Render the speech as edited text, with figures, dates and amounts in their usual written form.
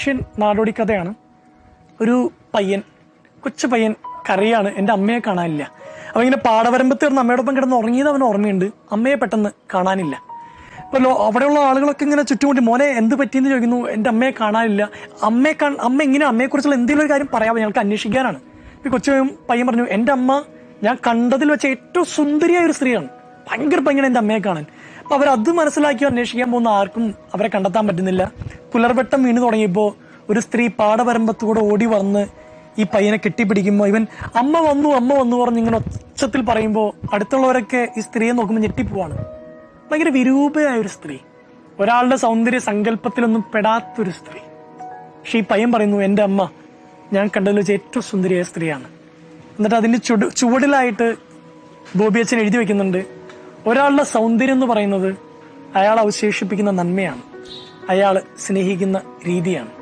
Persian നാടോടി കഥയാണ്. ഒരു പയ്യൻ, കൊച്ചു പയ്യൻ കരയാണ്, എൻ്റെ അമ്മയെ കാണാനില്ല. അവൻ ഇങ്ങനെ പാടവരമ്പത്ത് കിടന്ന് അമ്മയോടൊപ്പം കിടന്ന് ഉറങ്ങിയത് അവന് ഓർമ്മയുണ്ട്, അമ്മയെ പെട്ടെന്ന് കാണാനില്ല. അപ്പോൾ അവിടെയുള്ള ആളുകളൊക്കെ ഇങ്ങനെ ചുറ്റുമുട്ടി മോനെ എന്ത് പറ്റിയെന്ന് ചോദിക്കുന്നു. എൻ്റെ അമ്മയെ കാണാനില്ല. അമ്മ ഇങ്ങനെ അമ്മയെക്കുറിച്ചുള്ള എന്തെങ്കിലും ഒരു കാര്യം പറയാമോ, ഞങ്ങൾക്ക് അന്വേഷിക്കാനാണ്. ഈ കൊച്ചു പയ്യൻ പറഞ്ഞു, എൻ്റെ അമ്മ ഞാൻ കണ്ടതിൽ വെച്ച ഏറ്റവും സുന്ദരിയായ ഒരു സ്ത്രീയാണ്, ഭയങ്കര ഭംഗിയാണ് എൻ്റെ അമ്മയെ കാണാൻ. അപ്പൊ അവരത് മനസ്സിലാക്കി അന്വേഷിക്കാൻ പോകുന്ന ആർക്കും അവരെ കണ്ടെത്താൻ പറ്റുന്നില്ല. പുലർവെട്ടം വീണ് തുടങ്ങിയപ്പോൾ ഒരു സ്ത്രീ പാടവരമ്പത്തൂടെ ഓടി വന്ന് ഈ പയ്യനെ കെട്ടിപ്പിടിക്കുമ്പോൾ ഇവൻ അമ്മ വന്നു പറഞ്ഞ് ഇങ്ങനെ ഒച്ചത്തിൽ പറയുമ്പോൾ അടുത്തുള്ളവരൊക്കെ ഈ സ്ത്രീയെ നോക്കുമ്പോൾ ഞെട്ടിപ്പോവാണ്. ഭയങ്കര വിരൂപയായ ഒരു സ്ത്രീ, ഒരാളുടെ സൗന്ദര്യ സങ്കല്പത്തിലൊന്നും പെടാത്തൊരു സ്ത്രീ. പക്ഷെ ഈ പയ്യൻ പറയുന്നു, എൻ്റെ അമ്മ ഞാൻ കണ്ടതിൽ വെച്ച് ഏറ്റവും സുന്ദരിയായ സ്ത്രീയാണ്. എന്നിട്ട് അതിന്റെ ചുവടിലായിട്ട് ബോബി അച്ഛൻ എഴുതി വെക്കുന്നുണ്ട്, ഒരാളുടെ സൗന്ദര്യം എന്ന് പറയുന്നത് അയാൾ അവശേഷിപ്പിക്കുന്ന നന്മയാണ്, അയാൾ സ്നേഹിക്കുന്ന രീതിയാണ്.